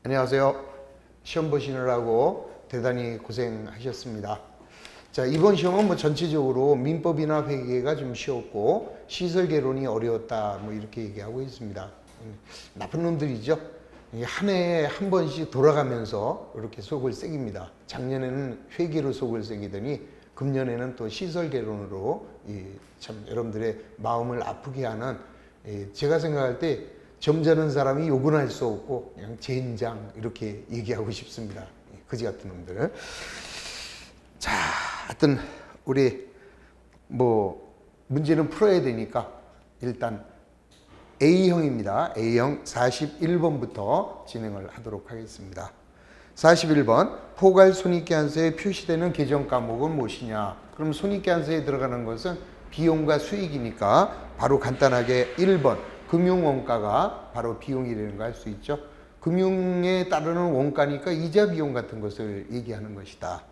안녕하세요. 시험 보시느라고 대단히 고생하셨습니다. 자, 이번 시험은 전체적으로 민법이나 회계가 좀 쉬웠고 시설 개론이 어려웠다 이렇게 얘기하고 있습니다. 나쁜 놈들이죠. 한 해에 한 번씩 돌아가면서 이렇게 속을 새깁니다. 작년에는 회계로 속을 새기더니 금년에는 또 시설 개론으로 참 여러분들의 마음을 아프게 하는, 제가 생각할 때 점잖은 사람이 욕은 할 수 없고 그냥 젠장 이렇게 얘기하고 싶습니다. 그지 같은 놈들. 자, 하여튼 우리 문제는 풀어야 되니까 일단 A형입니다. A형 41번부터 진행을 하도록 하겠습니다. 41번 포괄 손익계산서에 표시되는 계정 과목은 무엇이냐? 그럼 손익계산서에 들어가는 것은 비용과 수익이니까 바로 간단하게 1번 금융원가가 바로 비용이 되는 거 알 수 있죠. 금융에 따르는 원가니까 이자 비용 같은 것을 얘기하는 것이다.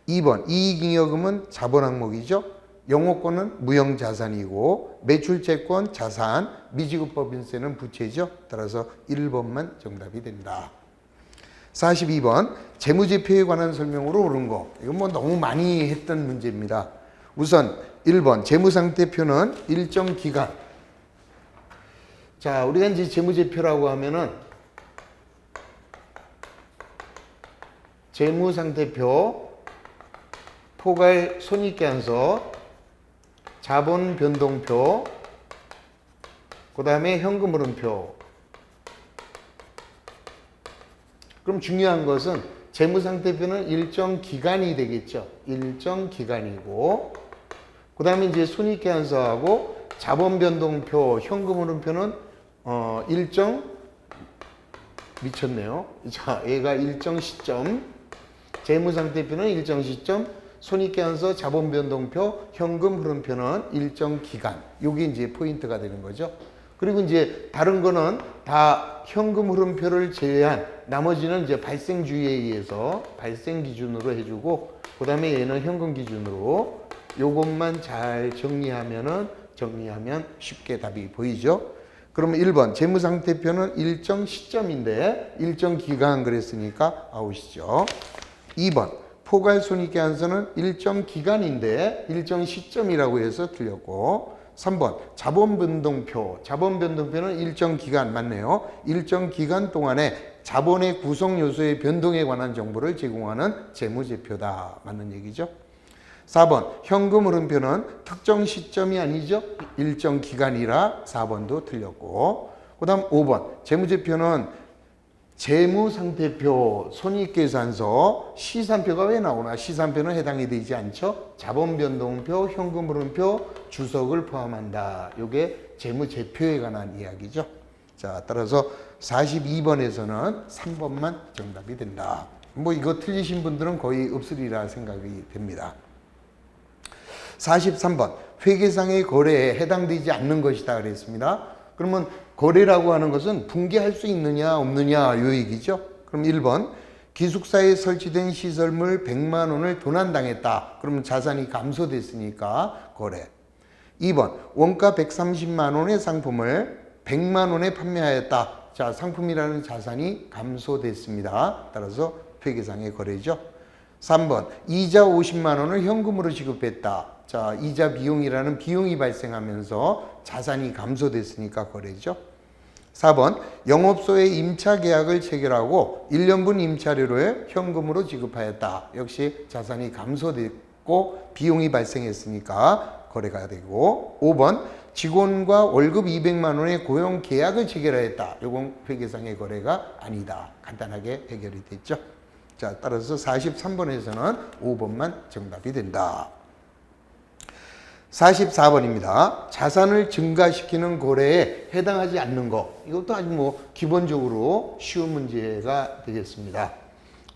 2번 이익잉여금은 자본 항목이죠. 영업권은 무형자산이고 매출채권 자산, 미지급법인세는 부채죠. 따라서 1번만 정답이 된다. 42번 재무제표에 관한 설명으로 옳은 거. 이건 너무 많이 했던 문제입니다. 우선 1번 재무상태표는 일정 기간. 자, 우리가 이제 재무제표라고 하면은 재무상태표, 포괄 손익계산서, 자본변동표, 그 다음에 현금흐름표. 그럼 중요한 것은 재무상태표는 일정 기간이 되겠죠. 일정 기간이고, 그 다음에 이제 손익계산서하고 자본변동표, 현금흐름표는 일정 미쳤네요. 자, 얘가 일정 시점, 재무상태표는 일정 시점, 손익계산서, 자본변동표, 현금흐름표는 일정 기간. 요게 이제 포인트가 되는 거죠. 그리고 이제 다른 거는 다 현금흐름표를 제외한 나머지는 이제 발생주의에 의해서 발생 기준으로 해주고, 그 다음에 얘는 현금 기준으로. 요것만 잘 정리하면 쉽게 답이 보이죠. 그러면 1번 재무상태표는 일정 시점인데 일정 기간 그랬으니까 아웃이죠. 2번 포괄손익계산서는 일정 기간인데 일정 시점이라고 해서 틀렸고, 3번 자본변동표는 일정 기간 맞네요. 일정 기간 동안에 자본의 구성 요소의 변동에 관한 정보를 제공하는 재무제표다. 맞는 얘기죠. 4번 현금흐름표는 특정 시점이 아니죠. 일정 기간이라 4번도 틀렸고, 그 다음 5번 재무제표는 재무상태표, 손익계산서, 시산표가 왜 나오나? 시산표는 해당이 되지 않죠. 자본변동표, 현금흐름표, 주석을 포함한다. 이게 재무제표에 관한 이야기죠. 자, 따라서 42번에서는 3번만 정답이 된다. 이거 틀리신 분들은 거의 없으리라 생각이 됩니다. 43번 회계상의 거래에 해당되지 않는 것이다 그랬습니다. 그러면 거래라고 하는 것은 붕괴할 수 있느냐 없느냐 요 얘기죠. 그럼 1번 기숙사에 설치된 시설물 100만 원을 도난당했다. 그러면 자산이 감소됐으니까 거래. 2번 원가 130만 원의 상품을 100만 원에 판매하였다. 자, 상품이라는 자산이 감소됐습니다. 따라서 회계상의 거래죠. 3번 이자 50만 원을 현금으로 지급했다. 자, 이자 비용이라는 비용이 발생하면서 자산이 감소됐으니까 거래죠. 4번 영업소에 임차 계약을 체결하고 1년분 임차료를 현금으로 지급하였다. 역시 자산이 감소됐고 비용이 발생했으니까 거래가 되고, 5번 직원과 월급 200만 원의 고용 계약을 체결하였다. 이건 회계상의 거래가 아니다. 간단하게 해결이 됐죠. 자, 따라서 43번에서는 5번만 정답이 된다. 44번입니다. 자산을 증가시키는 거래에 해당하지 않는 거. 이것도 아주 기본적으로 쉬운 문제가 되겠습니다.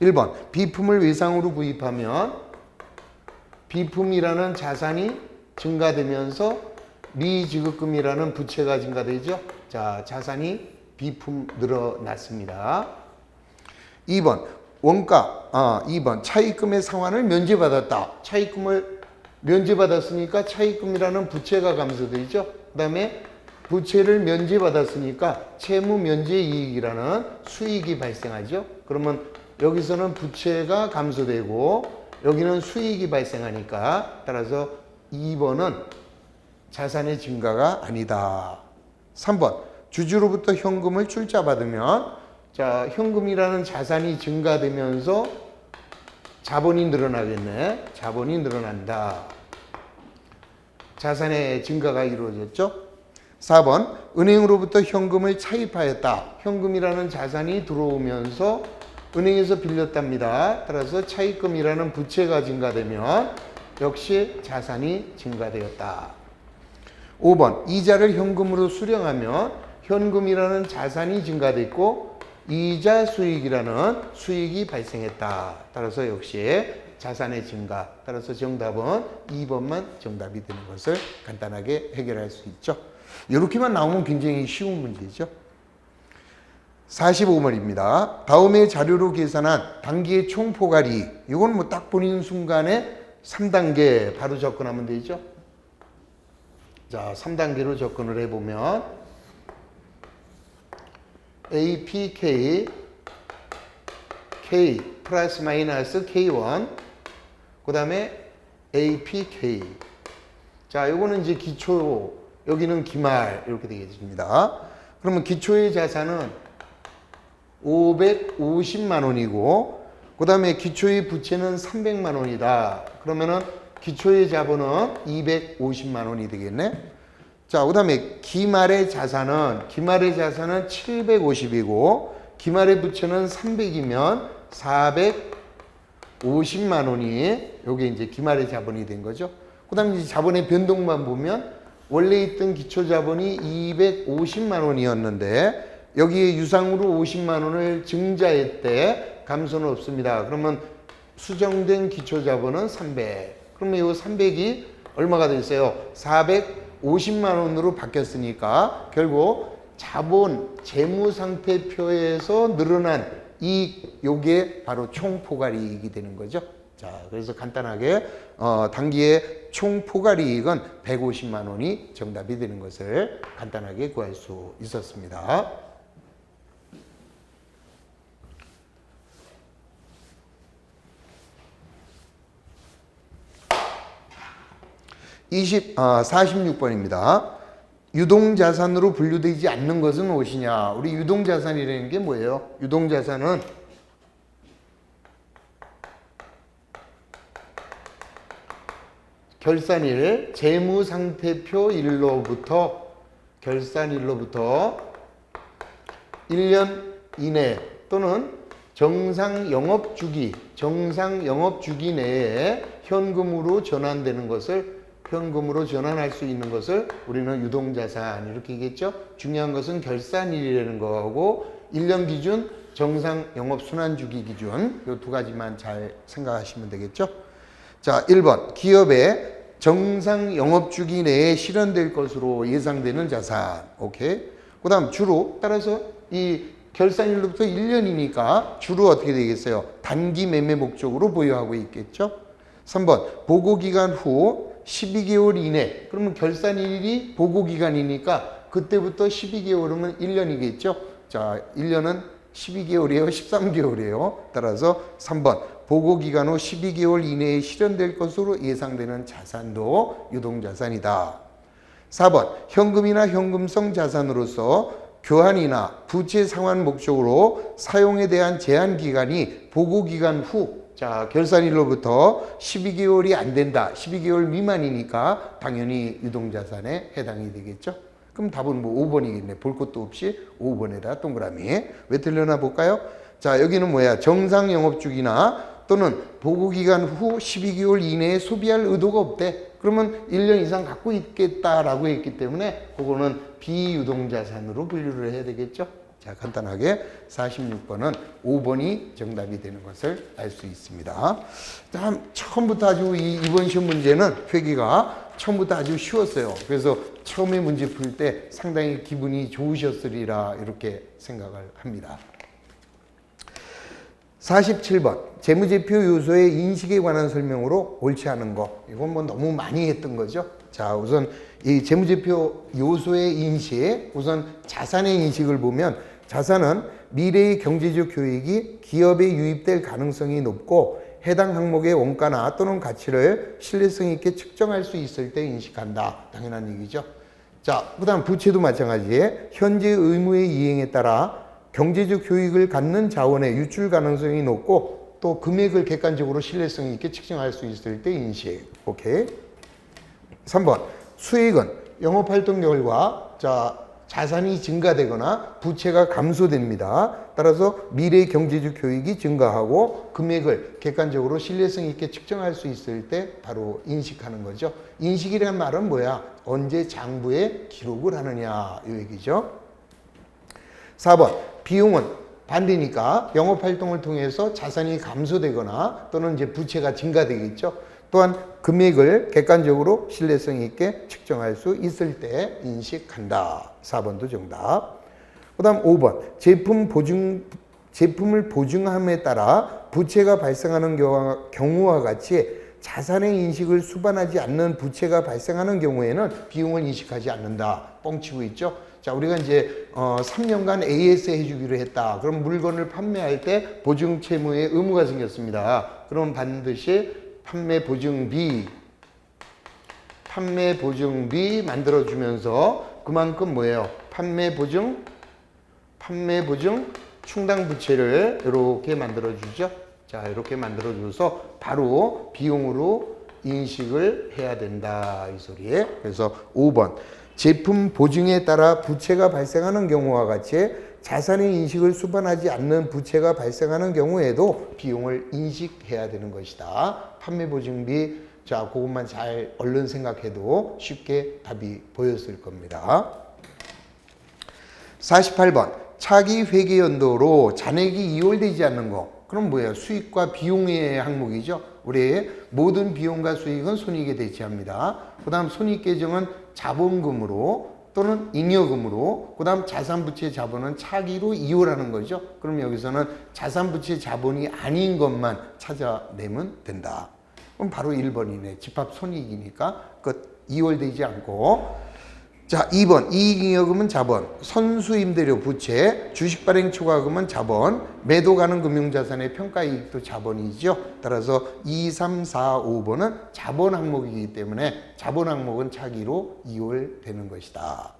1번 비품을 외상으로 구입하면 비품이라는 자산이 증가되면서 미지급금이라는 부채가 증가되죠. 자, 자산이 비품 늘어났습니다. 2번 2번 차입금의 상환을 면제받았다. 차입금을 면제받았으니까 차입금이라는 부채가 감소되죠. 그 다음에 부채를 면제받았으니까 채무 면제 이익이라는 수익이 발생하죠. 그러면 여기서는 부채가 감소되고 여기는 수익이 발생하니까 따라서 2번은 자산의 증가가 아니다. 3번 주주로부터 현금을 출자받으면 자 현금이라는 자산이 증가되면서 자본이 늘어나겠네. 자본이 늘어난다. 자산의 증가가 이루어졌죠. 4번 은행으로부터 현금을 차입하였다. 현금이라는 자산이 들어오면서 은행에서 빌렸답니다. 따라서 차입금이라는 부채가 증가되면 역시 자산이 증가되었다. 5번 이자를 현금으로 수령하면 현금이라는 자산이 증가됐고 이자 수익이라는 수익이 발생했다. 따라서 역시 자산의 증가. 따라서 정답은 2번만 정답이 되는 것을 간단하게 해결할 수 있죠. 이렇게만 나오면 굉장히 쉬운 문제죠. 45번입니다. 다음의 자료로 계산한 단기의 총포괄이 이건 뭐 딱 보는 순간에 3단계 바로 접근하면 되죠. 자, 3단계로 접근을 해보면 APK K 플러스 마이너스 K1 그 다음에 APK 자, 요거는 이제 기초 여기는 기말 이렇게 되겠습니다. 그러면 기초의 자산은 550만 원이고 그 다음에 기초의 부채는 300만 원이다. 그러면은 기초의 자본은 250만 원이 되겠네. 자, 그 다음에 기말의 자산은 750이고 기말의 부채는 300이면 450만 원이 요게 이제 기말의 자본이 된 거죠. 그 다음에 이제 자본의 변동만 보면 원래 있던 기초 자본이 250만 원이었는데 여기에 유상으로 50만 원을 증자했대. 감소는 없습니다. 그러면 수정된 기초 자본은 300. 그러면 이 300이 얼마가 됐어요? 450만 원으로 바뀌었으니까 결국 자본 재무상태표에서 늘어난 요게 바로 총포괄이익이 되는 거죠. 자, 그래서 간단하게 단기의 총포괄이익은 150만 원이 정답이 되는 것을 간단하게 구할 수 있었습니다. 46번입니다. 유동자산으로 분류되지 않는 것은 무엇이냐? 우리 유동자산이라는 게 뭐예요? 유동자산은 결산일, 재무상태표 일로부터 결산일로부터 1년 이내 또는 정상 영업주기 내에 현금으로 전환되는 것을 현금으로 전환할 수 있는 것을 우리는 유동자산 이렇게 얘기했죠. 중요한 것은 결산일이라는 거하고 1년 기준 정상 영업순환주기 기준 이 두 가지만 잘 생각하시면 되겠죠. 자, 1번 기업의 정상 영업주기 내에 실현될 것으로 예상되는 자산. 오케이. 그 다음 주로 따라서 이 결산일로부터 1년이니까 주로 어떻게 되겠어요? 단기 매매 목적으로 보유하고 있겠죠. 3번 보고기간 후 12개월 이내. 그러면 결산일이 보고기간이니까 그때부터 12개월이면 1년이겠죠. 자, 1년은 12개월이에요? 13개월이에요? 따라서 3번 보고기간 후 12개월 이내에 실현될 것으로 예상되는 자산도 유동자산이다. 4번 현금이나 현금성 자산으로서 교환이나 부채 상환 목적으로 사용에 대한 제한기간이 보고기간 후 자, 결산일로부터 12개월이 안 된다. 12개월 미만이니까 당연히 유동자산에 해당이 되겠죠. 그럼 답은 뭐 5번이겠네. 볼 것도 없이 5번에다 동그라미. 왜 틀렸나 볼까요? 자, 여기는 뭐야? 정상 영업주기나 또는 보고기간 후 12개월 이내에 소비할 의도가 없대. 그러면 1년 이상 갖고 있겠다라고 했기 때문에 그거는 비유동자산으로 분류를 해야 되겠죠. 자, 간단하게 46번은 5번이 정답이 되는 것을 알 수 있습니다. 다음 처음부터 아주 이번 시험 문제는 회기가 처음부터 아주 쉬웠어요. 그래서 처음에 문제 풀 때 상당히 기분이 좋으셨으리라 이렇게 생각을 합니다. 47번 재무제표 요소의 인식에 관한 설명으로 옳지 않은 거. 이건 뭐 너무 많이 했던 거죠. 자, 우선 이 재무제표 요소의 인식, 우선 자산의 인식을 보면 자산은 미래의 경제적 효익이 기업에 유입될 가능성이 높고 해당 항목의 원가나 또는 가치를 신뢰성 있게 측정할 수 있을 때 인식한다. 당연한 얘기죠. 자, 그 다음 부채도 마찬가지에 현재 의무의 이행에 따라 경제적 효익을 갖는 자원의 유출 가능성이 높고 또 금액을 객관적으로 신뢰성 있게 측정할 수 있을 때 인식. 오케이. 3번 수익은 영업활동 결과 자산이 증가되거나 부채가 감소됩니다. 따라서 미래 경제적 효익이 증가하고 금액을 객관적으로 신뢰성 있게 측정할 수 있을 때 바로 인식하는 거죠. 인식이라는 말은 뭐야? 언제 장부에 기록을 하느냐 이 얘기죠. 4번 비용은 반대니까 영업활동을 통해서 자산이 감소되거나 또는 이제 부채가 증가되겠죠. 또한 금액을 객관적으로 신뢰성 있게 측정할 수 있을 때 인식한다. 4번도 정답. 그 다음 5번 제품을 보증함에 따라 부채가 발생하는 경우와 같이 자산의 인식을 수반하지 않는 부채가 발생하는 경우에는 비용을 인식하지 않는다. 뻥치고 있죠. 자, 우리가 이제 3년간 AS 해주기로 했다. 그럼 물건을 판매할 때 보증 채무의 의무가 생겼습니다. 그럼 반드시 판매 보증비 만들어주면서 그만큼 뭐예요? 판매 보증 충당 부채를 이렇게 만들어주죠. 자, 이렇게 만들어줘서 바로 비용으로 인식을 해야 된다. 이 소리에. 그래서 5번 제품 보증에 따라 부채가 발생하는 경우와 같이 자산의 인식을 수반하지 않는 부채가 발생하는 경우에도 비용을 인식해야 되는 것이다. 판매 보증비, 자, 그것만 잘 얼른 생각해도 쉽게 답이 보였을 겁니다. 48번 차기 회계 연도로 잔액이 이월되지 않는 거. 그럼 뭐예요? 수익과 비용의 항목이죠. 우리 모든 비용과 수익은 손익에 대치합니다. 그 다음 손익 계정은 자본금으로 또는 잉여금으로, 그 다음 자산부채 자본은 차기로 이월하는 거죠. 그럼 여기서는 자산부채 자본이 아닌 것만 찾아내면 된다. 그럼 바로 1번이네. 집합 손익이니까 이월되지 않고. 자, 2번 이익잉여금은 자본, 선수임대료 부채, 주식발행 초과금은 자본, 매도 가능 금융자산의 평가이익도 자본이죠. 따라서 2, 3, 4, 5번은 자본 항목이기 때문에 자본 항목은 차기로 이월되는 것이다.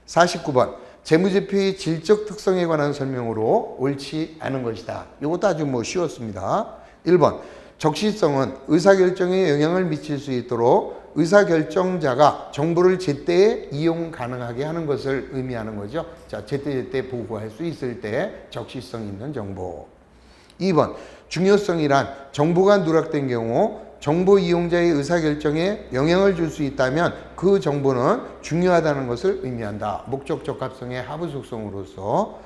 49번 재무제표의 질적 특성에 관한 설명으로 옳지 않은 것이다. 이것도 아주 쉬웠습니다. 1번 적시성은 의사결정에 영향을 미칠 수 있도록 의사결정자가 정보를 제때에 이용 가능하게 하는 것을 의미하는 거죠. 자, 제때 보고할 수 있을 때 적시성 있는 정보. 2번 중요성이란 정보가 누락된 경우 정보 이용자의 의사결정에 영향을 줄 수 있다면 그 정보는 중요하다는 것을 의미한다. 목적 적합성의 하부 속성으로서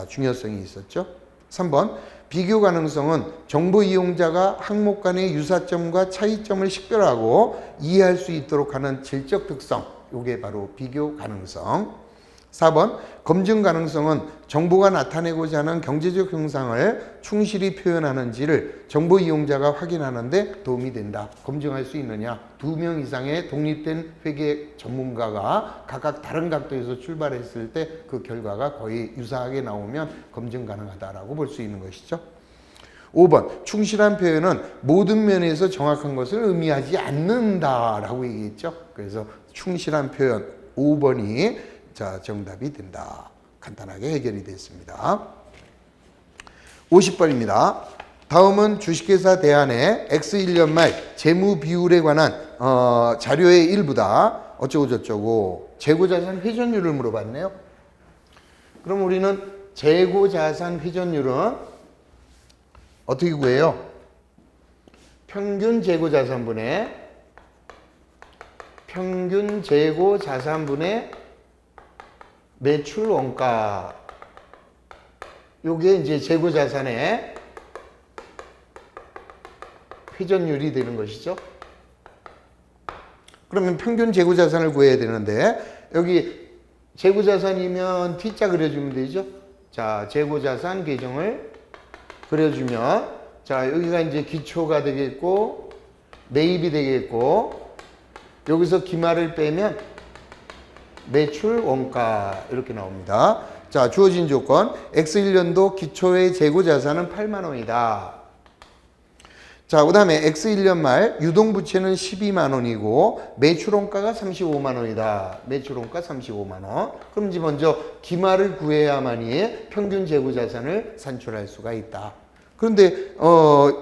중요성이 있었죠. 3번 비교 가능성은 정보 이용자가 항목 간의 유사점과 차이점을 식별하고 이해할 수 있도록 하는 질적 특성. 이게 바로 비교 가능성. 4번 검증 가능성은 정보가 나타내고자 하는 경제적 형상을 충실히 표현하는지를 정보 이용자가 확인하는 데 도움이 된다. 검증할 수 있느냐? 2명 이상의 독립된 회계 전문가가 각각 다른 각도에서 출발했을 때 그 결과가 거의 유사하게 나오면 검증 가능하다라고 볼 수 있는 것이죠. 5번 충실한 표현은 모든 면에서 정확한 것을 의미하지 않는다라고 얘기했죠. 그래서 충실한 표현 5번이 정답이 된다. 간단하게 해결이 됐습니다. 50번입니다. 다음은 주식회사 대안의 X1년 말 재무 비율에 관한 자료의 일부다. 어쩌고 저쩌고 재고자산 회전율을 물어봤네요. 그럼 우리는 재고자산 회전율은 어떻게 구해요? 평균 재고자산분의 매출 원가. 요게 이제 재고자산의 회전율이 되는 것이죠. 그러면 평균 재고자산을 구해야 되는데 여기 재고자산이면 T자 그려주면 되죠. 자, 재고자산 계정을 그려주면, 자, 여기가 이제 기초가 되겠고, 매입이 되겠고, 여기서 기말을 빼면 매출 원가 이렇게 나옵니다. 자, 주어진 조건, X1년도 기초의 재고자산은 8만 원이다. 자, 그 다음에 X1년 말 유동부채는 12만 원이고 매출원가가 35만 원이다. 매출원가 35만 원. 그럼 이제 먼저 기말을 구해야만이 평균 재고자산을 산출할 수가 있다. 그런데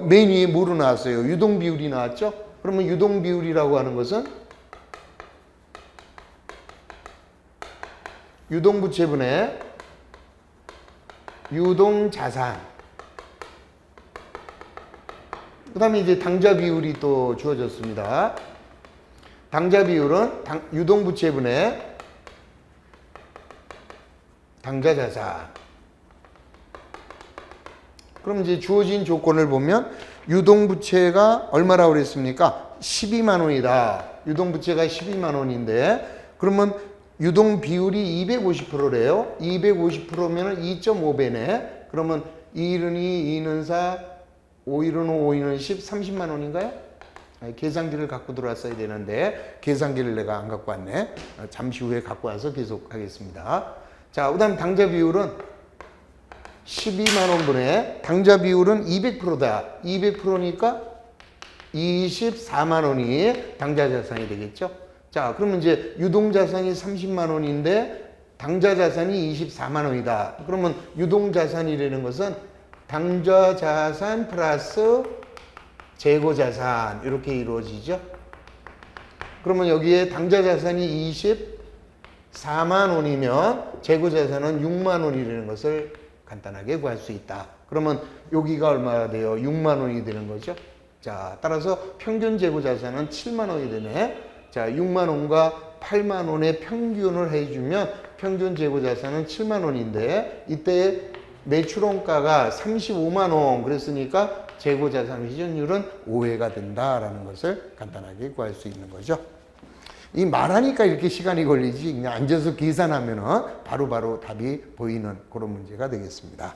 맨 위에 뭐로 나왔어요? 유동비율이 나왔죠? 그러면 유동비율이라고 하는 것은 유동부채분의 유동자산. 그 다음에 이제 당좌 비율이 또 주어졌습니다. 당좌 비율은 유동부채분의 당좌자산. 그럼 이제 주어진 조건을 보면 유동부채가 얼마라고 그랬습니까? 12만 원이다. 유동부채가 12만 원인데 그러면 유동비율이 250%래요. 250%면 2.5배네. 그러면 2는 2, 2는 4, 5일은 5, 5일은 10, 30만 원인가요? 계산기를 갖고 들어왔어야 되는데 계산기를 내가 안 갖고 왔네. 잠시 후에 갖고 와서 계속 하겠습니다. 자, 그 다음 당좌 비율은 12만 원분의 당좌 비율은 200%다. 200%니까 24만 원이 당좌 자산이 되겠죠. 자, 그러면 이제 유동자산이 30만 원인데 당좌 자산이 24만 원이다. 그러면 유동자산이라는 것은 당좌 자산 플러스 재고 자산 이렇게 이루어지죠. 그러면 여기에 당좌 자산이 24만 원이면 재고 자산은 6만 원이라는 것을 간단하게 구할 수 있다. 그러면 여기가 얼마가 돼요? 6만 원이 되는 거죠. 자, 따라서 평균 재고 자산은 7만 원이 되네. 자, 6만 원과 8만 원의 평균을 해주면 평균 재고 자산은 7만 원인데 이때 매출원가가 35만 원 그랬으니까 재고자산 회전율은 5회가 된다라는 것을 간단하게 구할 수 있는 거죠. 이 말하니까 이렇게 시간이 걸리지 그냥 앉아서 계산하면은 바로바로 답이 보이는 그런 문제가 되겠습니다.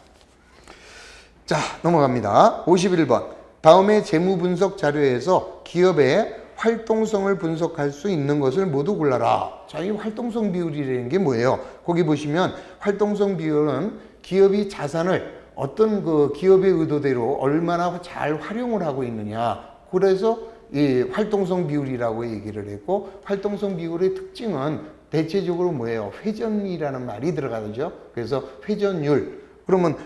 자, 넘어갑니다. 51번. 다음에 재무분석 자료에서 기업의 활동성을 분석할 수 있는 것을 모두 골라라. 자, 이 활동성 비율이라는 게 뭐예요? 거기 보시면 활동성 비율은 기업이 자산을 어떤 그 기업의 의도대로 얼마나 잘 활용을 하고 있느냐. 그래서 이 활동성 비율이라고 얘기를 했고 활동성 비율의 특징은 대체적으로 뭐예요? 회전이라는 말이 들어가죠. 그래서 회전율. 그러면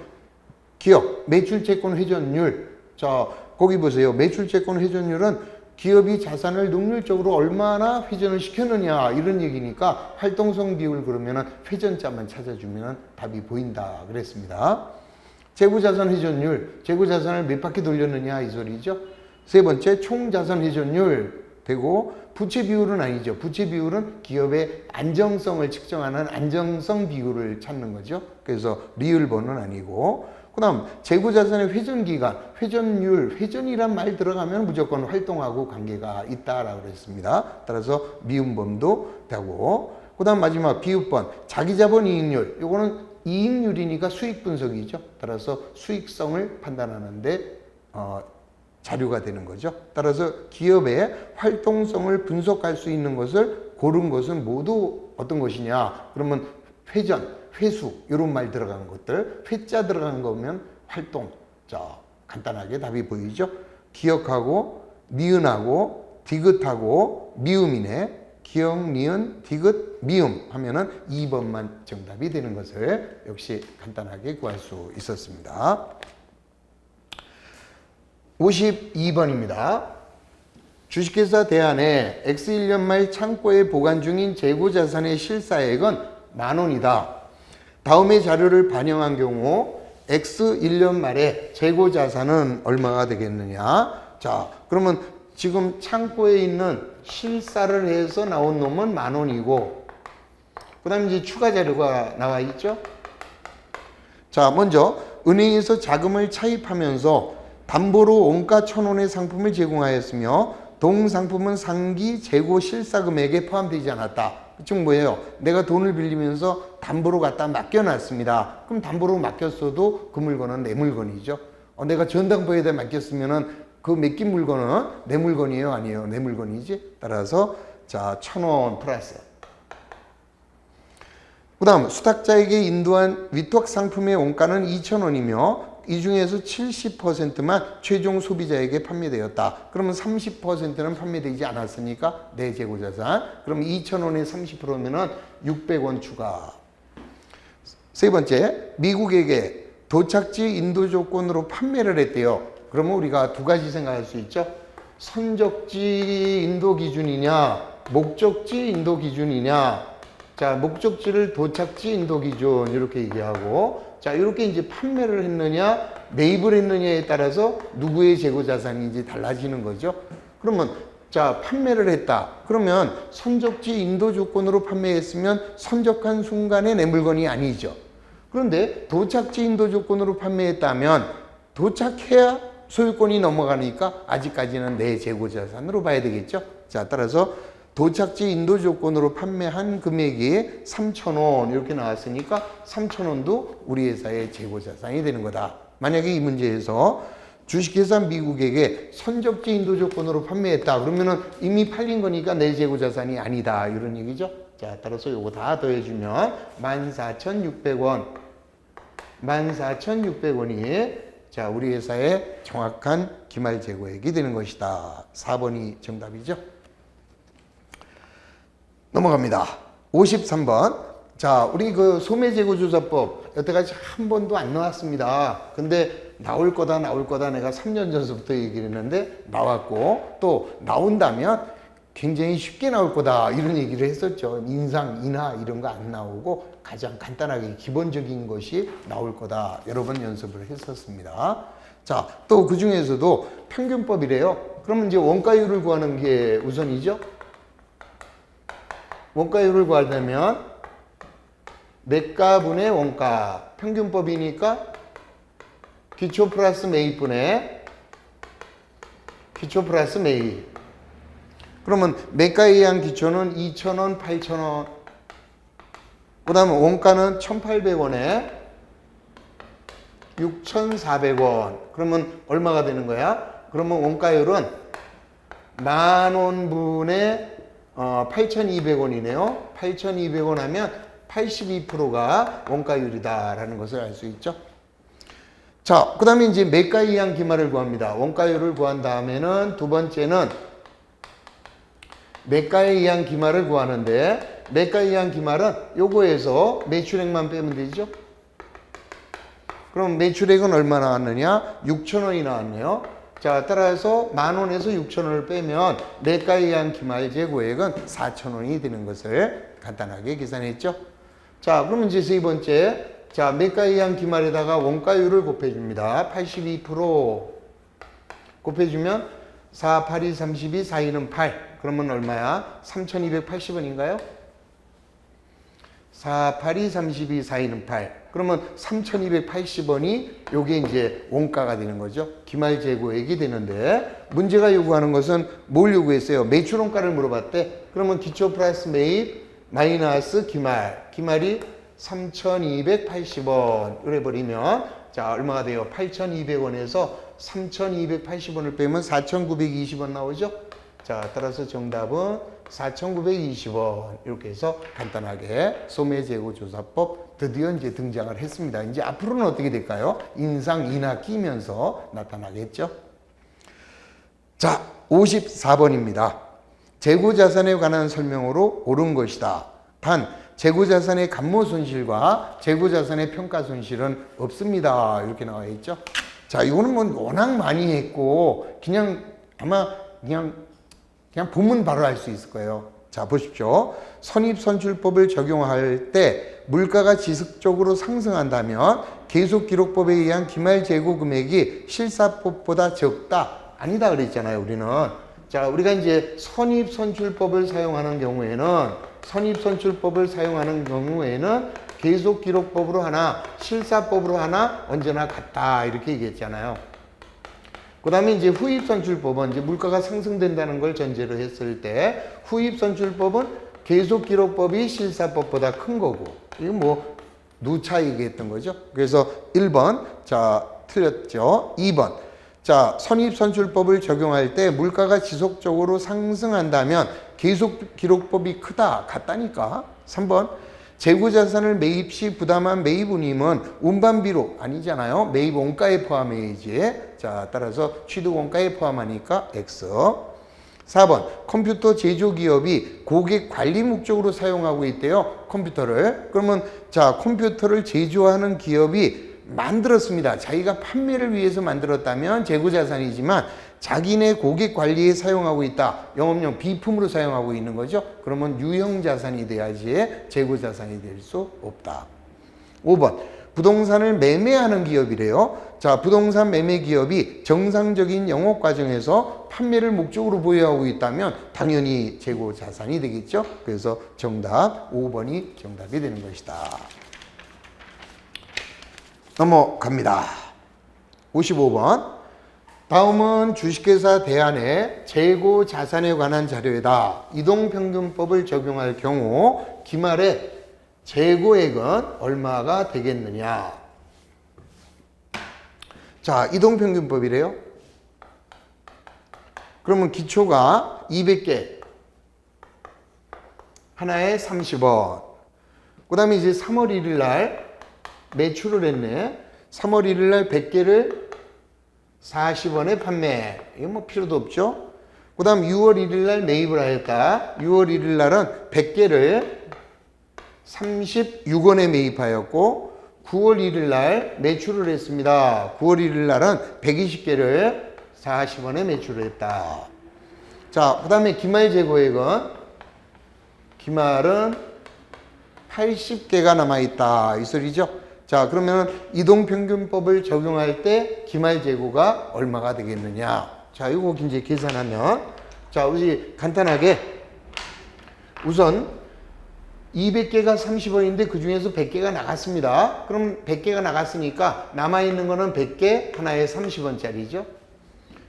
기업 매출채권 회전율. 자, 거기 보세요. 매출채권 회전율은 기업이 자산을 능률적으로 얼마나 회전을 시켰느냐 이런 얘기니까 활동성 비율 그러면은 회전자만 찾아주면 답이 보인다 그랬습니다. 재고자산 회전율, 재고자산을 몇 바퀴 돌렸느냐 이 소리죠. 세 번째 총자산 회전율 되고 부채 비율은 아니죠. 부채 비율은 기업의 안정성을 측정하는 안정성 비율을 찾는 거죠. 그래서 리을번은 아니고 그 다음 재고자산의 회전기간, 회전율, 회전이란 말 들어가면 무조건 활동하고 관계가 있다라고 그랬습니다. 따라서 미음범도 되고 그 다음 마지막 비읍번, 자기자본 이익률. 이거는 이익률이니까 수익 분석이죠. 따라서 수익성을 판단하는데 자료가 되는 거죠. 따라서 기업의 활동성을 분석할 수 있는 것을 고른 것은 모두 어떤 것이냐. 그러면 회전, 회수 이런 말 들어가는 것들 회자 들어가는 거면 활동. 자, 간단하게 답이 보이죠. 기억하고 니은하고 디귿하고 미음이네. 기억, 니은, 디귿, 미음 하면은 2번만 정답이 되는 것을 역시 간단하게 구할 수 있었습니다. 52번입니다. 주식회사 대안에 X1년 말 창고에 보관 중인 재고자산의 실사액은 만원이다. 다음의 자료를 반영한 경우 X1년 말에 재고자산은 얼마가 되겠느냐. 자, 그러면 지금 창고에 있는 실사를 해서 나온 놈은 만원이고 그 다음에 이제 추가 자료가 나와 있죠. 자, 먼저 은행에서 자금을 차입하면서 담보로 원가 1,000원의 상품을 제공하였으며 동상품은 상기 재고 실사금액에 포함되지 않았다. 즉 뭐예요? 내가 돈을 빌리면서 담보로 갖다 맡겨놨습니다. 그럼 담보로 맡겼어도 그 물건은 내 물건이죠. 내가 전당포에다 맡겼으면은 그 맡긴 물건은 내 물건이에요, 아니에요? 내 물건이지. 따라서 자, 1,000원 플러스. 그 다음 수탁자에게 인도한 위탁 상품의 원가는 2,000원이며 이 중에서 70%만 최종 소비자에게 판매되었다. 그러면 30%는 판매되지 않았으니까 내 재고자산. 그럼 2,000원에 30%면은 600원 추가. 세 번째, 미국에게 도착지 인도 조건으로 판매를 했대요. 그러면 우리가 두 가지 생각할 수 있죠. 선적지 인도 기준이냐, 목적지 인도 기준이냐. 자, 목적지를 도착지 인도 기준 이렇게 얘기하고, 자, 이렇게 이제 판매를 했느냐, 매입을 했느냐에 따라서 누구의 재고 자산인지 달라지는 거죠. 그러면 자, 판매를 했다. 그러면 선적지 인도 조건으로 판매했으면 선적한 순간에 내 물건이 아니죠. 그런데 도착지 인도 조건으로 판매했다면 도착해야 소유권이 넘어가니까 아직까지는 내 재고 자산으로 봐야 되겠죠. 자, 따라서 도착지 인도 조건으로 판매한 금액이 3,000원 이렇게 나왔으니까 3,000원도 우리 회사의 재고 자산이 되는 거다. 만약에 이 문제에서 주식회사 미국에게 선적지 인도 조건으로 판매했다. 그러면은 이미 팔린 거니까 내 재고 자산이 아니다. 이런 얘기죠. 자, 따라서 요거 다 더해주면 14,600원. 14,600원이 자, 우리 회사의 정확한 기말 재고액이 되는 것이다. 4번이 정답이죠. 넘어갑니다. 53번. 자, 우리 그 소매재고조사법 여태까지 한 번도 안 나왔습니다. 근데 나올 거다 내가 3년 전부터 얘기를 했는데 나왔고, 또 나온다면 굉장히 쉽게 나올 거다 이런 얘기를 했었죠. 인상, 인하 이런 거 안 나오고 가장 간단하게 기본적인 것이 나올 거다. 여러 번 연습을 했었습니다. 자, 또 그 중에서도 평균법이래요. 그러면 이제 원가율을 구하는 게 우선이죠. 원가율을 구하려면 매가분의 원가, 평균법이니까 기초 플러스 매입분의 기초 플러스 매입. 그러면 매가에 의한 기초는 2,000원, 8,000원. 그 다음에 원가는 1,800원에 6,400원. 그러면 얼마가 되는 거야? 그러면 원가율은 10,000원분의 8,200원이네요. 8,200원 하면 82%가 원가율이다라는 것을 알 수 있죠. 자, 그 다음에 이제 매가에 의한 기말을 구합니다. 원가율을 구한 다음에는 두 번째는 매가에 의한 기말을 구하는데, 매가에 의한 기말은 요거에서 매출액만 빼면 되죠. 그럼 매출액은 얼마 나왔느냐? 6,000원이 나왔네요. 자, 따라서 10,000원에서 6,000원을 빼면 매가에 의한 기말 재고액은 4,000원이 되는 것을 간단하게 계산했죠. 자, 그러면 이제 세 번째. 자, 매가에 의한 기말에다가 원가율을 곱해줍니다. 82% 곱해주면 4, 8이 32, 4, 2는 8. 그러면 얼마야? 3,280원인가요? 4, 8이 32, 4, 2는 8. 그러면 3,280원이 요게 이제 원가가 되는 거죠. 기말 재고액이 되는데, 문제가 요구하는 것은 뭘 요구했어요? 매출 원가를 물어봤대. 그러면 기초 플러스 매입 마이너스 기말. 기말이 3,280원. 이래 버리면 자, 얼마가 돼요? 8,200원에서 3,280원을 빼면 4,920원 나오죠? 자, 따라서 정답은 4,920원. 이렇게 해서 간단하게 소매재고조사법 드디어 이제 등장을 했습니다. 이제 앞으로는 어떻게 될까요? 인상, 인하 끼면서 나타나겠죠? 자, 54번입니다. 재고자산에 관한 설명으로 옳은 것이다. 단, 재고자산의 감모 손실과 재고자산의 평가 손실은 없습니다. 이렇게 나와 있죠? 자, 이거는 뭐 워낙 많이 했고, 그냥 아마 그냥 보면 바로 알 수 있을 거예요. 자, 보십시오. 선입선출법을 적용할 때 물가가 지속적으로 상승한다면 계속기록법에 의한 기말 재고 금액이 실사법보다 적다. 아니다 그랬잖아요, 우리는. 자, 우리가 이제 선입선출법을 사용하는 경우에는 계속기록법으로 하나, 실사법으로 하나 언제나 같다. 이렇게 얘기했잖아요. 그 다음에 이제 후입선출법은 이제 물가가 상승된다는 걸 전제로 했을 때, 후입선출법은 계속기록법이 실사법보다 큰 거고, 이건 뭐 누차 얘기했던 거죠. 그래서 1번, 자, 틀렸죠. 2번. 자, 선입선출법을 적용할 때 물가가 지속적으로 상승한다면 계속기록법이 크다. 같다니까. 3번. 재고자산을 매입 시 부담한 매입운임은 운반비로 아니잖아요. 매입 원가에 포함해야지. 자, 따라서 취득 원가에 포함하니까 X. 4번. 컴퓨터 제조기업이 고객 관리 목적으로 사용하고 있대요. 컴퓨터를. 그러면 자, 컴퓨터를 제조하는 기업이 만들었습니다. 자기가 판매를 위해서 만들었다면 재고자산이지만 자기네 고객 관리에 사용하고 있다. 영업용 비품으로 사용하고 있는 거죠. 그러면 유형자산이 돼야지 재고자산이 될 수 없다. 5번. 부동산을 매매하는 기업이래요. 자, 부동산 매매 기업이 정상적인 영업 과정에서 판매를 목적으로 보유하고 있다면 당연히 재고자산이 되겠죠. 그래서 정답 5번이 정답이 되는 것이다. 넘어갑니다. 55번. 다음은 주식회사 대안의 재고 자산에 관한 자료이다. 이동평균법을 적용할 경우 기말에 재고액은 얼마가 되겠느냐. 자, 이동평균법이래요. 그러면 기초가 200개, 하나에 30원. 그 다음에 이제 3월 1일 날 매출을 했네. 3월 1일 날 100개를 40원에 판매. 이거 뭐 필요도 없죠. 그 다음 6월 1일 날 매입을 하였다. 6월 1일 날은 100개를 36원에 매입하였고 9월 1일 날 매출을 했습니다. 9월 1일 날은 120개를 40원에 매출을 했다. 자, 그 다음에 기말 재고액은 기말은 80개가 남아있다. 이 소리죠. 자, 그러면 이동평균법을 적용할 때 기말 재고가 얼마가 되겠느냐. 자, 이거 이제 계산하면 자, 우리 간단하게 우선 200개가 30원인데 그 중에서 100개가 나갔습니다. 그럼 100개가 나갔으니까 남아있는 거는 100개 하나에 30원짜리죠.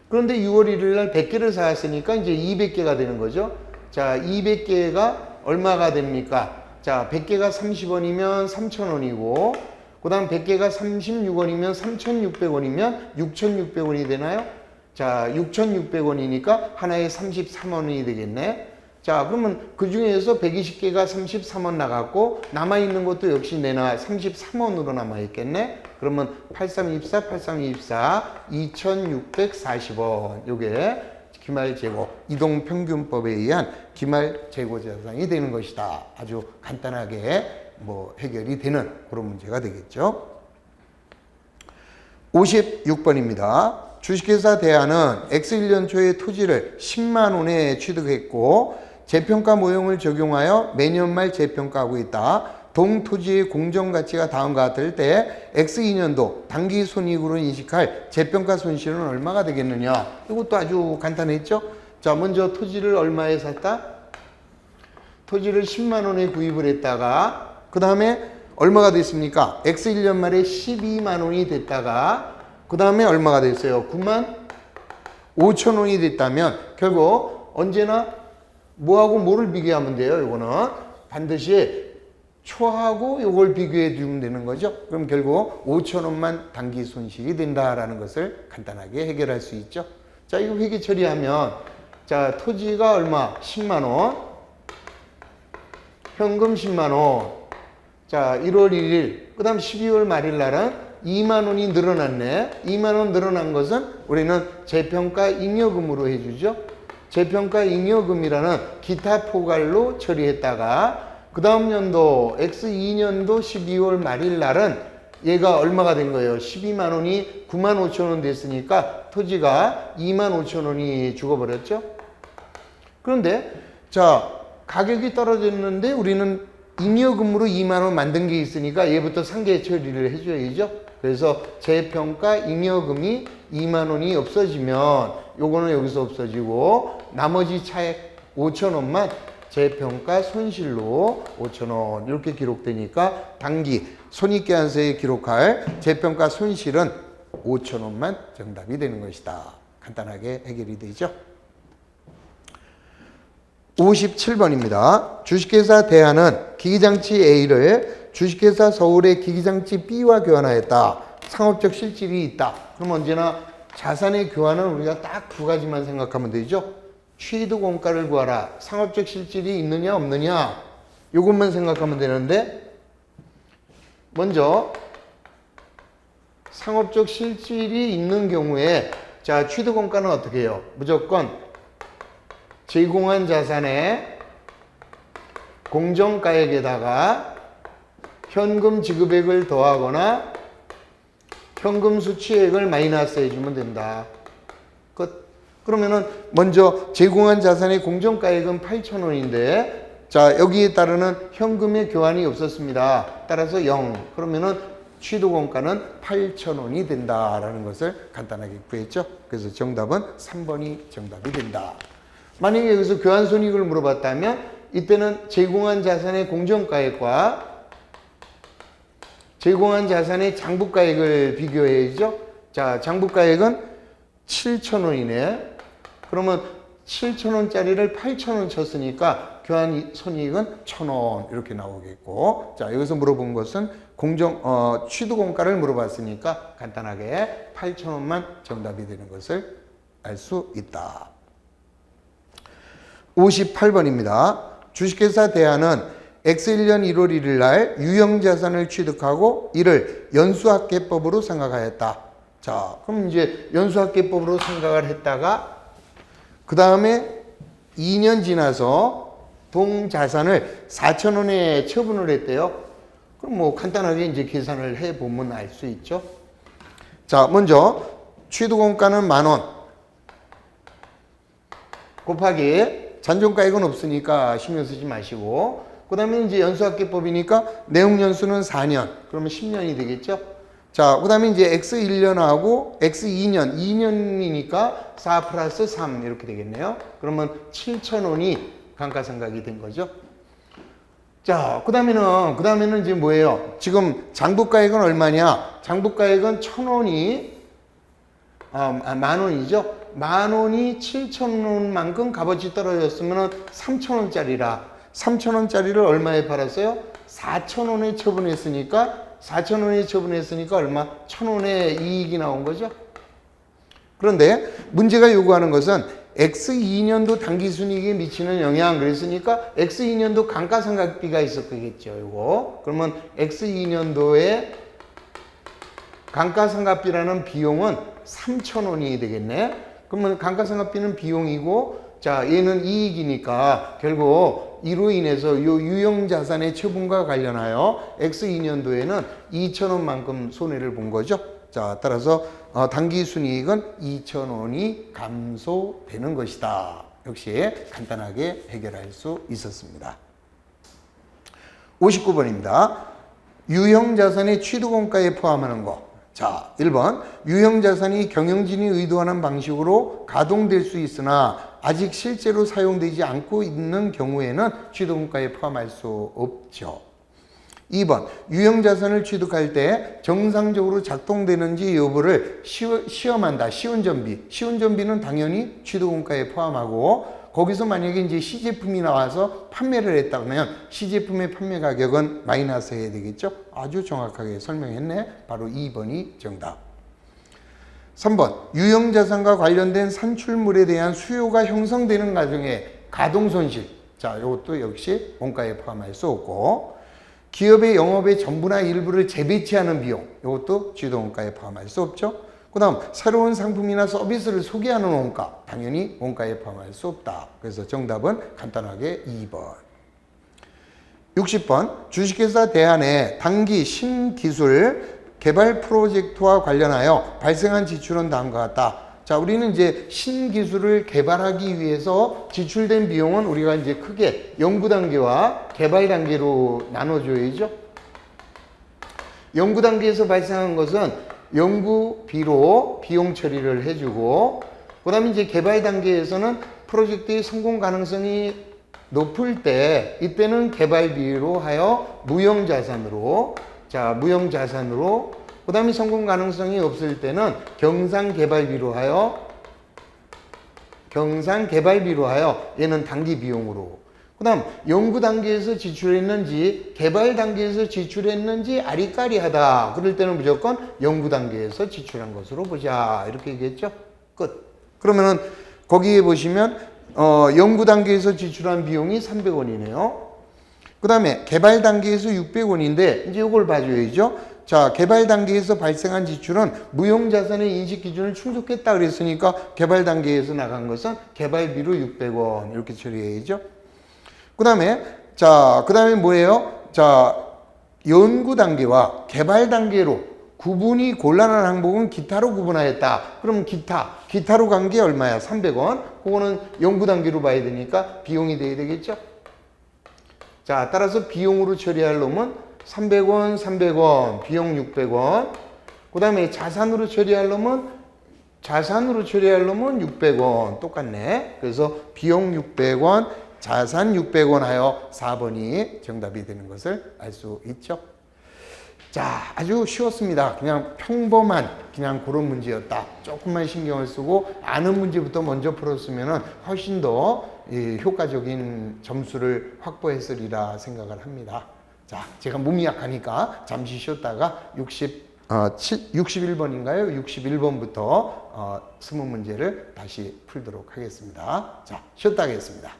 그런데 6월 1일 날 100개를 사왔으니까 이제 200개가 되는 거죠. 자, 200개가 얼마가 됩니까? 자, 100개가 30원이면 3,000원이고 그 다음 100개가 36원이면 3,600원이면 6,600원이 되나요? 자, 6,600원이니까 하나에 33원이 되겠네. 자, 그러면 그 중에서 120개가 33원 나갔고 남아있는 것도 역시 내나 33원으로 남아있겠네. 그러면 8324, 8324, 2,640원. 요게 기말 재고, 이동평균법에 의한 기말 재고 자산이 되는 것이다. 아주 간단하게 뭐 해결이 되는 그런 문제가 되겠죠. 56번입니다. 주식회사 대안은 X1년 초에 토지를 10만 원에 취득했고 재평가 모형을 적용하여 매년 말 재평가하고 있다. 동토지의 공정가치가 다음과 같을 때 X2년도 단기 손익으로 인식할 재평가 손실은 얼마가 되겠느냐. 이것도 아주 간단했죠. 자, 먼저 토지를 얼마에 샀다? 토지를 10만 원에 구입을 했다가 그 다음에 얼마가 됐습니까? X1년 말에 12만 원이 됐다가 그 다음에 얼마가 됐어요? 9만 5천 원이 됐다면 결국 언제나 뭐하고 뭐를 비교하면 돼요? 이거는 반드시 초하고 이걸 비교해 주면 되는 거죠. 그럼 결국 5천 원만 단기 손실이 된다라는 것을 간단하게 해결할 수 있죠. 자, 이거 회계 처리하면 자, 토지가 얼마? 10만 원. 현금 10만 원. 자, 1월 1일, 그 다음 12월 말일 날은 2만 원이 늘어났네. 2만 원 늘어난 것은 우리는 재평가 잉여금으로 해주죠. 재평가 잉여금이라는 기타 포괄로 처리했다가 그 다음 연도 X2년도 12월 말일 날은 얘가 얼마가 된 거예요? 12만 원이 9만 5천 원 됐으니까 토지가 2만 5천 원이 죽어버렸죠. 그런데 자, 가격이 떨어졌는데 우리는 잉여금으로 2만 원 만든 게 있으니까 얘부터 상계 처리를 해줘야죠. 그래서 재평가 잉여금이 2만 원이 없어지면 요거는 여기서 없어지고 나머지 차액 5천 원만 재평가 손실로 5천 원 이렇게 기록되니까 단기 손익계산서에 기록할 재평가 손실은 5천 원만 정답이 되는 것이다. 간단하게 해결이 되죠. 57번입니다. 주식회사 대안은 기기장치 A를 주식회사 서울의 기기장치 B와 교환하였다. 상업적 실질이 있다. 그럼 언제나 자산의 교환은 우리가 딱 두 가지만 생각하면 되죠. 취득원가를 구하라. 상업적 실질이 있느냐 없느냐 이것만 생각하면 되는데 먼저 상업적 실질이 있는 경우에 자 취득원가는 어떻게 해요? 무조건 제공한 자산의 공정가액에다가 현금 지급액을 더하거나 현금 수취액을 마이너스 해주면 된다. 끝. 그러면은 먼저 제공한 자산의 공정가액은 8,000원인데 자 여기에 따르는 현금의 교환이 없었습니다. 따라서 0. 그러면은 취득원가는 8,000원이 된다라는 것을 간단하게 구했죠. 그래서 정답은 3번이 정답이 된다. 만약에 여기서 교환손익을 물어봤다면 이때는 제공한 자산의 공정가액과 제공한 자산의 장부가액을 비교해야죠. 자, 장부가액은 7,000원이네. 그러면 7,000원짜리를 8,000원 쳤으니까 교환 손익은 1,000원 이렇게 나오겠고 자, 여기서 물어본 것은 취득원가를 물어봤으니까 간단하게 8,000원만 정답이 되는 것을 알 수 있다. 58번입니다. 주식회사 대한은 X1년 1월 1일 날 유형자산을 취득하고 이를 연수합계법으로 생각하였다. 자, 그럼 이제 연수합계법으로 생각을 했다가 그 다음에 2년 지나서 동자산을 4,000원에 처분을 했대요. 그럼 뭐 간단하게 이제 계산을 해보면 알 수 있죠. 자, 먼저 취득원가는 10,000원 곱하기 잔존가액은 없으니까 신경 쓰지 마시고 그 다음에 이제 연수합계법이니까 내용연수는 4년 그러면 10년이 되겠죠. 자, 그 다음에 이제 X1년하고 X2년 2년이니까 4 플러스 3 이렇게 되겠네요. 그러면 7,000원이 감가상각이 된 거죠. 자, 그 다음에는 이제 뭐예요? 지금 장부가액은 얼마냐? 장부가액은 1,000원이 10,000원이죠. 10,000원이 7,000원만큼 값어치 떨어졌으면 3,000원짜리라 3,000원짜리를 얼마에 팔았어요? 4,000원에 처분했으니까 4,000원에 처분했으니까 얼마? 1,000원의 이익이 나온 거죠. 그런데 문제가 요구하는 것은 X2년도 당기순이익에 미치는 영향 그랬으니까 X2년도 감가상각비가 있었겠죠. 요거. 그러면 X2년도에 감가상각비라는 비용은 3,000원이 되겠네. 그러면 감가상각비는 비용이고 자 얘는 이익이니까 결국 이로 인해서 요 유형자산의 처분과 관련하여 X2년도에는 2,000원만큼 손해를 본 거죠. 자 따라서 당기순이익은 2,000원이 감소되는 것이다. 역시 간단하게 해결할 수 있었습니다. 59번입니다. 유형자산의 취득원가에 포함하는 것. 자, 1번 유형자산이 경영진이 의도하는 방식으로 가동될 수 있으나 아직 실제로 사용되지 않고 있는 경우에는 취득원가에 포함할 수 없죠. 2번 유형자산을 취득할 때 정상적으로 작동되는지 여부를 시험한다. 시운전비. 시운전비는 당연히 취득원가에 포함하고 거기서 만약에 이제 시제품이 나와서 판매를 했다면 시제품의 판매 가격은 마이너스 해야 되겠죠. 아주 정확하게 설명했네. 바로 2번이 정답. 3번 유형자산과 관련된 산출물에 대한 수요가 형성되는 과정에 가동손실. 자, 이것도 역시 원가에 포함할 수 없고 기업의 영업의 전부나 일부를 재배치하는 비용. 이것도 취득원가에 포함할 수 없죠. 그 다음 새로운 상품이나 서비스를 소개하는 원가. 당연히 원가에 포함할 수 없다. 그래서 정답은 간단하게 2번. 60번 주식회사 대한의 단기 신기술 개발 프로젝트와 관련하여 발생한 지출은 다음과 같다. 자, 우리는 이제 신기술을 개발하기 위해서 지출된 비용은 우리가 이제 크게 연구 단계와 개발 단계로 나눠줘야죠. 연구 단계에서 발생한 것은 연구비로 비용 처리를 해주고, 그 다음에 이제 개발 단계에서는 프로젝트의 성공 가능성이 높을 때, 이때는 개발비로 하여 무형자산으로, 자, 무형자산으로, 그 다음에 성공 가능성이 없을 때는 경상개발비로 하여, 얘는 단기 비용으로, 그 그다음 연구 단계에서 지출했는지 개발 단계에서 지출했는지 아리까리하다. 그럴 때는 무조건 연구 단계에서 지출한 것으로 보자. 이렇게 얘기했죠. 끝. 그러면은 거기에 보시면 연구 단계에서 지출한 비용이 300원이네요. 그 다음에 개발 단계에서 600원인데 이제 이걸 봐줘야죠. 자, 개발 단계에서 발생한 지출은 무형자산의 인식 기준을 충족했다 그랬으니까 개발 단계에서 나간 것은 개발비로 600원 이렇게 처리해야죠. 그 다음에 뭐예요? 자, 연구 단계와 개발 단계로 구분이 곤란한 항목은 기타로 구분하였다. 그럼 기타로 간 게 얼마야? 300원. 그거는 연구 단계로 봐야 되니까 비용이 돼야 되겠죠? 자, 따라서 비용으로 처리할 놈은 300원, 300원, 비용 600원. 그 다음에 자산으로 처리할 놈은 600원. 똑같네. 그래서 비용 600원, 자산 600원 하여 4번이 정답이 되는 것을 알 수 있죠. 자, 아주 쉬웠습니다. 그냥 평범한 그냥 그런 문제였다. 조금만 신경을 쓰고 아는 문제부터 먼저 풀었으면 훨씬 더 효과적인 점수를 확보했으리라 생각을 합니다. 자, 제가 몸이 약하니까 잠시 쉬었다가 61번인가요? 61번부터 20문제를 다시 풀도록 하겠습니다. 자, 쉬었다 하겠습니다.